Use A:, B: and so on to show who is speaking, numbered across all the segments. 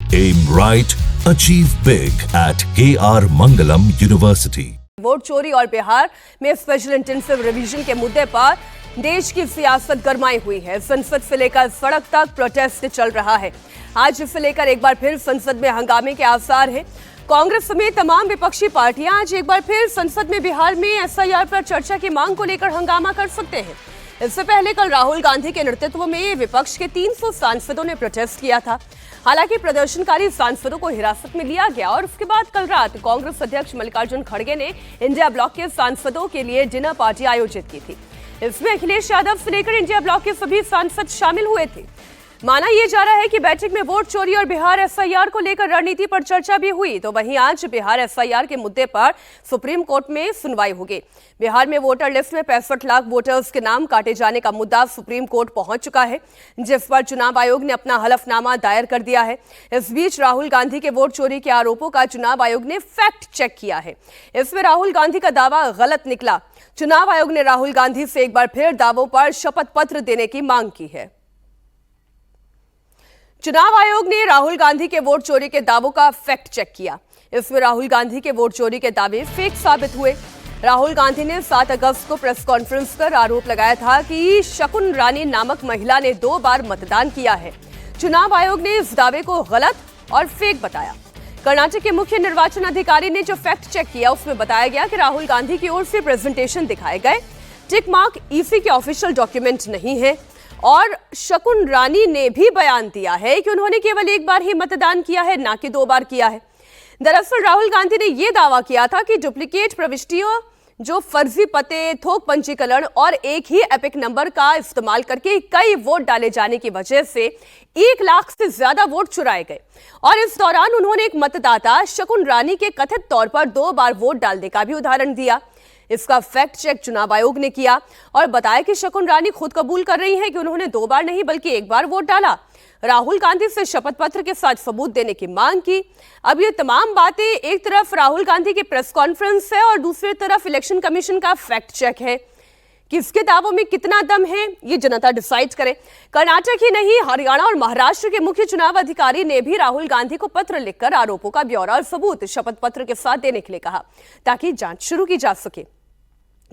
A: Aim right, achieve big at KR Mangalam University.
B: Vote चोरी और बिहार में स्पेशल इंटेंसिव रिवीजन के मुद्दे पर देश की सियासत गरमाई हुई है। संसद से लेकर सड़क तक प्रोटेस्ट चल रहा है। आज इसे लेकर एक बार फिर संसद में हंगामे के आसार हैं। कांग्रेस समेत तमाम विपक्षी पार्टियां आज एक बार फिर संसद में बिहार में एसआईआर पर चर्चा की मांग को लेकर हंगामा कर सकते हैं। इससे पहले कल राहुल गांधी के नेतृत्व में विपक्ष के 300 सांसदों ने प्रोटेस्ट किया था। हालांकि प्रदर्शनकारी सांसदों को हिरासत में लिया गया और उसके बाद कल रात कांग्रेस अध्यक्ष मल्लिकार्जुन खड़गे ने इंडिया ब्लॉक के सांसदों के लिए डिनर पार्टी आयोजित की थी। इसमें अखिलेश यादव से लेकर इंडिया ब्लॉक के सभी सांसद शामिल हुए थे। माना यह जा रहा है कि बैठक में वोट चोरी और बिहार एसआईआर को लेकर रणनीति पर चर्चा भी हुई। तो वहीं आज बिहार एसआईआर के मुद्दे पर सुप्रीम कोर्ट में सुनवाई होगी। बिहार में वोटर लिस्ट में 65 लाख वोटर्स के नाम काटे जाने का मुद्दा सुप्रीम कोर्ट पहुंच चुका है, जिस पर चुनाव आयोग ने अपना हलफनामा दायर कर दिया है। इस बीच राहुल गांधी के वोट चोरी के आरोपों का चुनाव आयोग ने फैक्ट चेक किया है। इसमें राहुल गांधी का दावा गलत निकला। चुनाव आयोग ने राहुल गांधी से एक बार फिर दावों पर शपथ पत्र देने की मांग की है। चुनाव आयोग ने राहुल गांधी के वोट चोरी के दावों का फैक्ट चेक किया। इसमें राहुल गांधी के वोट चोरी के दावे फेक साबित हुए। राहुल गांधी ने 7 अगस्त को प्रेस कॉन्फ्रेंस कर आरोप लगाया था कि शकुन रानी नामक महिला ने 2 बार मतदान किया है। चुनाव आयोग ने इस दावे को गलत और फेक बताया। कर्नाटक के मुख्य निर्वाचन अधिकारी ने जो फैक्ट चेक किया उसमें बताया गया कि राहुल गांधी की ओर से प्रेजेंटेशन दिखाए गए, टिक मार्क ईसी के ऑफिशियल डॉक्यूमेंट नहीं है और शकुन रानी ने भी बयान दिया है कि उन्होंने केवल 1 बार ही मतदान किया है, ना कि 2 बार किया है। दरअसल राहुल गांधी ने यह दावा किया था कि डुप्लीकेट प्रविष्टियों, जो फर्जी पते, थोक पंजीकरण और एक ही एपिक नंबर का इस्तेमाल करके कई वोट डाले जाने की वजह से 1 लाख से ज्यादा वोट चुराए गए और इस दौरान उन्होंने एक मतदाता शकुन रानी के कथित तौर पर 2 बार वोट डालने का भी उदाहरण दिया। इसका फैक्ट चेक चुनाव आयोग ने किया और बताया कि शकुन रानी खुद कबूल कर रही हैं कि उन्होंने 2 बार नहीं बल्कि 1 बार वोट डाला। राहुल गांधी से शपथ पत्र के साथ सबूत देने की मांग की। अब ये तमाम बातें, एक तरफ राहुल गांधी की प्रेस कॉन्फ्रेंस है और दूसरी तरफ इलेक्शन कमीशन का फैक्ट चेक है। किसके दावों में कितना दम है ये जनता डिसाइड करे। कर्नाटक ही नहीं, हरियाणा और महाराष्ट्र के मुख्य चुनाव अधिकारी ने भी राहुल गांधी को पत्र लिखकर आरोपों का ब्यौरा और सबूत शपथ पत्र के साथ देने के लिए कहा ताकि जांच शुरू की जा सके।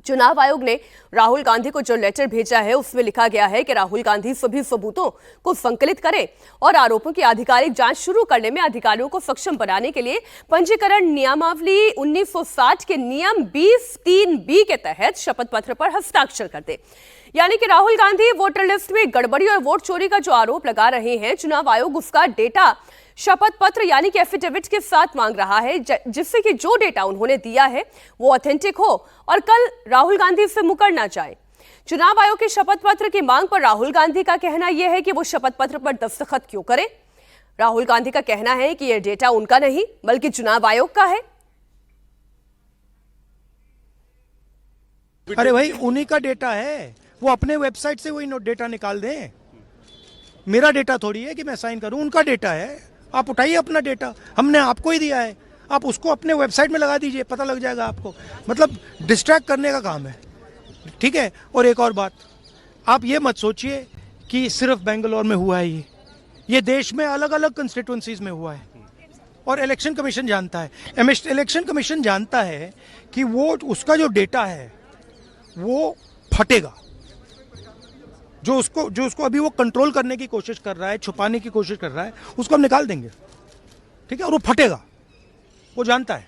B: चुनाव आयोग ने राहुल गांधी को जो लेटर भेजा है उसमें लिखा गया है कि राहुल गांधी सभी सबूतों को संकलित करें और आरोपों की आधिकारिक जांच शुरू करने में अधिकारियों को सक्षम बनाने के लिए पंजीकरण नियमावली 1960 के नियम 20(3)(b) के तहत शपथ पत्र पर हस्ताक्षर कर दे। यानी कि राहुल गांधी वोटर लिस्ट में गड़बड़ी और वोट चोरी का जो आरोप लगा रहे हैं, चुनाव आयोग उसका डेटा शपथ पत्र यानी कि एफिडेविट के साथ मांग रहा है, जिससे कि जो डेटा उन्होंने दिया है वो ऑथेंटिक हो और कल राहुल गांधी से मुकर ना जाए। चुनाव आयोग के शपथ पत्र की मांग पर राहुल गांधी का कहना यह है कि वो शपथ पत्र पर दस्तखत क्यों करें। राहुल गांधी का कहना है कि यह डेटा उनका नहीं बल्कि चुनाव आयोग का है।
C: अरे भाई, उन्हीं का डेटा है, वो अपने वेबसाइट से वही डेटा निकाल दें। मेरा डेटा थोड़ी है कि मैं साइन करूं, उनका डेटा है। आप उठाइए अपना डेटा, हमने आपको ही दिया है, आप उसको अपने वेबसाइट में लगा दीजिए, पता लग जाएगा आपको। मतलब डिस्ट्रैक्ट करने का काम है, ठीक है। और एक और बात, आप ये मत सोचिए कि सिर्फ बेंगलोर में हुआ है, ये देश में अलग अलग कंस्टिट्यूंसीज में हुआ है और इलेक्शन कमीशन जानता है। इलेक्शन कमीशन जानता है कि वो उसका जो डेटा है वो फटेगा। जो उसको अभी वो कंट्रोल करने की कोशिश कर रहा है, छुपाने की कोशिश कर रहा है, उसको हम निकाल देंगे, ठीक है, और वो फटेगा, वो जानता है।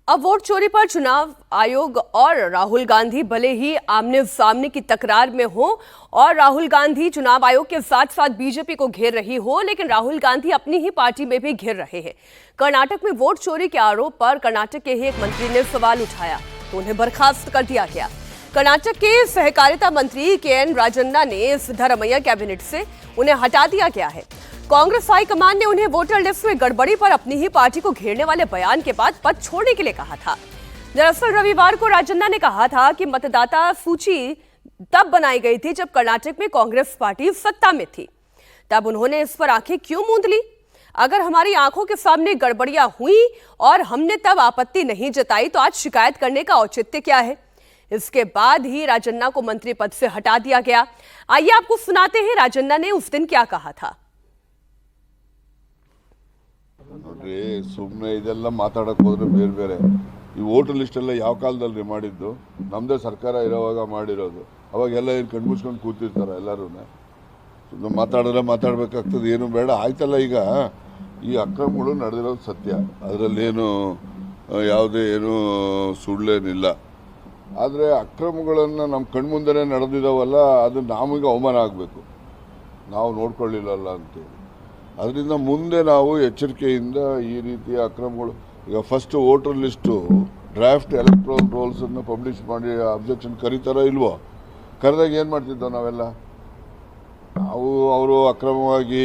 B: अब वोट चोरी पर चुनाव आयोग और राहुल गांधी भले ही आमने सामने की तकरार में हो और राहुल गांधी चुनाव आयोग के साथ साथ बीजेपी को घेर रही हो, लेकिन राहुल गांधी अपनी ही पार्टी में भी घेर रहे हैं। कर्नाटक में वोट चोरी के आरोप पर कर्नाटक के ही एक मंत्री ने सवाल उठाया तो उन्हें बर्खास्त कर दिया गया। कर्नाटक के सहकारिता मंत्री के.एन. राजन्ना ने सिद्धरामैया कैबिनेट से उन्हें हटा दिया गया है। कांग्रेस हाईकमान ने उन्हें वोटर लिस्ट में गड़बड़ी पर अपनी ही पार्टी को घेरने वाले बयान के बाद पद छोड़ने के लिए कहा था। दरअसल रविवार को राजन्ना ने कहा था कि मतदाता सूची तब बनाई गई थी जब कर्नाटक में कांग्रेस पार्टी सत्ता में थी। तब उन्होंने इस पर आंखें क्यों मूंद ली? अगर हमारी आंखों के सामने गड़बड़ियां हुई और हमने तब आपत्ति नहीं जताई तो आज शिकायत करने का औचित्य क्या है? इसके बाद ही राजन्ना को मंत्री पद से हटा दिया गया। आइए आपको सुनाते हैं राजन्ना ने उस दिन क्या कहा था।
D: ಅಲ್ರಿ ಸುಮ್ಮನೆ ಇದೆಲ್ಲ ಮಾತಾಡಕ್ಕೆ ಹೋದ್ರೆ ಬೇರೆ ಬೇರೆ ಈ ವೋಟರ್ ಲಿಸ್ಟ್ ಎಲ್ಲ ಯಾವ ಕಾಲದಲ್ಲಿ ಮಾಡಿದ್ದು ನಮ್ಮದೇ ಸರ್ಕಾರ ಇರೋವಾಗ ಮಾಡಿರೋದು ಅವಾಗೆಲ್ಲ ಏನು ಕಣ್ಮುಚ್ಕೊಂಡು ಕೂತಿರ್ತಾರೆ ಎಲ್ಲರೂ ಸುಮ್ಮನೆ ಮಾತಾಡಿದ್ರೆ ಮಾತಾಡಬೇಕಾಗ್ತದೆ ಏನು ಬೇಡ ಆಯ್ತಲ್ಲ ಈಗ ಈ ಅಕ್ರಮಗಳು ನಡೆದಿರೋದು ಸತ್ಯ ಅದರಲ್ಲೇನು ಯಾವುದೇ ಏನು ಸುಳ್ಳೇನಿಲ್ಲ ಆದರೆ ಅಕ್ರಮಗಳನ್ನು ನಮ್ಮ ಕಣ್ಮುಂದೆನೇ ನಡೆದಿದ್ದಾವಲ್ಲ ಅದು ನಮಗೆ ಅವಮಾನ ಆಗಬೇಕು ನಾವು ನೋಡ್ಕೊಳ್ಳಿಲ್ಲಲ್ಲ ಅಂತೇಳಿ ಅದರಿಂದ ಮುಂದೆ ನಾವು ಎಚ್ಚರಿಕೆಯಿಂದ ಈ ರೀತಿಯ ಅಕ್ರಮಗಳು ಈಗ first voter list draft electoral ರೋಲ್ಸನ್ನು ಪಬ್ಲಿಷ್ ಮಾಡಿ ಅಬ್ಜೆಕ್ಷನ್ ಕರೀತಾರೋ ಇಲ್ವೋ ಕರೆದಾಗ ಏನು ಮಾಡ್ತಿದ್ದೋ ನಾವೆಲ್ಲ ನಾವು ಅವರು ಅಕ್ರಮವಾಗಿ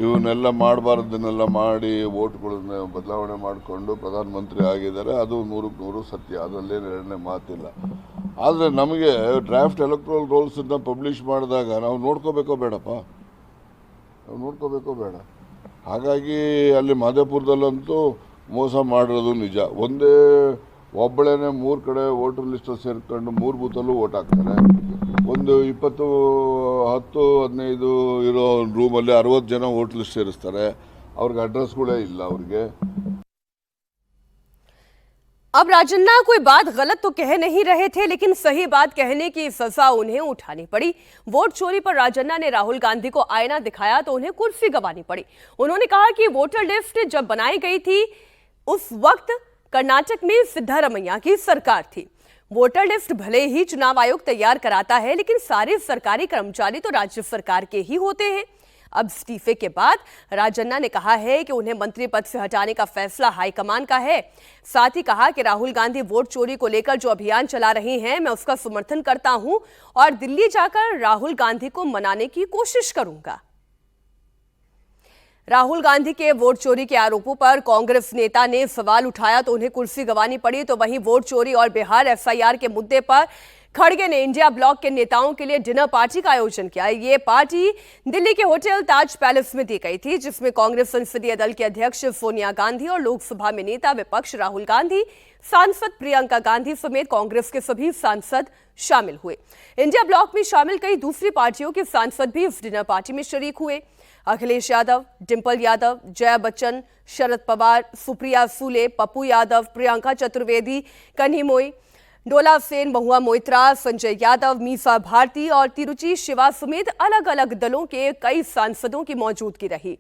D: ಇವನ್ನೆಲ್ಲ ಮಾಡಬಾರ್ದನ್ನೆಲ್ಲ ಮಾಡಿ ವೋಟ್ಗಳನ್ನ ಬದಲಾವಣೆ ಮಾಡಿಕೊಂಡು ಪ್ರಧಾನಮಂತ್ರಿ ಆಗಿದ್ದಾರೆ ಅದು 100% ಸತ್ಯ ಅದರಲ್ಲೇನು ಎರಡನೇ ಮಾತಿಲ್ಲ ಆದರೆ ನಮಗೆ ಡ್ರಾಫ್ಟ್ ಎಲೆಕ್ಟ್ರಲ್ ರೋಲ್ಸನ್ನು ಪಬ್ಲಿಷ್ ಮಾಡಿದಾಗ ನಾವು ನೋಡ್ಕೋಬೇಕೋ ಬೇಡಪ್ಪ ನಾವು ನೋಡ್ಕೋಬೇಕೋ ಬೇಡ ಹಾಗಾಗಿ ಅಲ್ಲಿ ಮಾದೇಪುರದಲ್ಲಂತೂ ಮೋಸ ಮಾಡಿರೋದು ನಿಜ ಒಂದೇ ಒಬ್ಬಳೇನೆ 3 ಕಡೆ ವೋಟರ್ ಲಿಸ್ಟ್ ಸೇರ್ಕೊಂಡು 3 ಬೂತಲ್ಲೂ ವೋಟ್ ಹಾಕ್ತಾರೆ ಒಂದು 20, 10, 15 ಇರೋ ರೂಮಲ್ಲಿ 60 ಜನ ವೋಟರ್ ಲಿಸ್ಟ್ ಸೇರಿಸ್ತಾರೆ ಅವ್ರಿಗೆ ಅಡ್ರೆಸ್ಗಳೇ ಇಲ್ಲ ಅವ್ರಿಗೆ
B: अब राजन्ना कोई बात गलत तो कह नहीं रहे थे, लेकिन सही बात कहने की सजा उन्हें उठानी पड़ी। वोट चोरी पर राजन्ना ने राहुल गांधी को आईना दिखाया तो उन्हें कुर्सी गंवानी पड़ी। उन्होंने कहा कि वोटर लिस्ट जब बनाई गई थी उस वक्त कर्नाटक में सिद्धारमैया की सरकार थी। वोटर लिस्ट भले ही चुनाव आयोग तैयार कराता है, लेकिन सारे सरकारी कर्मचारी तो राज्य सरकार के ही होते हैं। अब इस्तीफे के बाद राजन्ना ने कहा है कि उन्हें मंत्री पद से हटाने का फैसला हाईकमान का है। साथ ही कहा कि राहुल गांधी वोट चोरी को लेकर जो अभियान चला रही हैं, मैं उसका समर्थन करता हूं और दिल्ली जाकर राहुल गांधी को मनाने की कोशिश करूंगा। राहुल गांधी के वोट चोरी के आरोपों पर कांग्रेस नेता ने सवाल उठाया तो उन्हें कुर्सी गंवानी पड़ी। तो वहीं वोट चोरी और बिहार एफआईआर के मुद्दे पर खड़गे ने इंडिया ब्लॉक के नेताओं के लिए डिनर पार्टी का आयोजन किया। ये पार्टी दिल्ली के होटल ताज पैलेस में दी गई थी, जिसमें कांग्रेस संसदीय दल की अध्यक्ष सोनिया गांधी और लोकसभा में नेता विपक्ष राहुल गांधी, सांसद प्रियंका गांधी समेत कांग्रेस के सभी सांसद शामिल हुए। इंडिया ब्लॉक में शामिल कई दूसरी पार्टियों के सांसद भी इस डिनर पार्टी में शरीक हुए। अखिलेश यादव, डिंपल यादव, जया बच्चन, शरद पवार, सुप्रिया सूले, पप्पू यादव, प्रियंका चतुर्वेदी, कन्हीमोई, डोला सेन, महुआ मोइत्रा, संजय यादव, मीसा भारती और तिरुचि शिवा समेत अलग अलग दलों के कई सांसदों की मौजूदगी रही।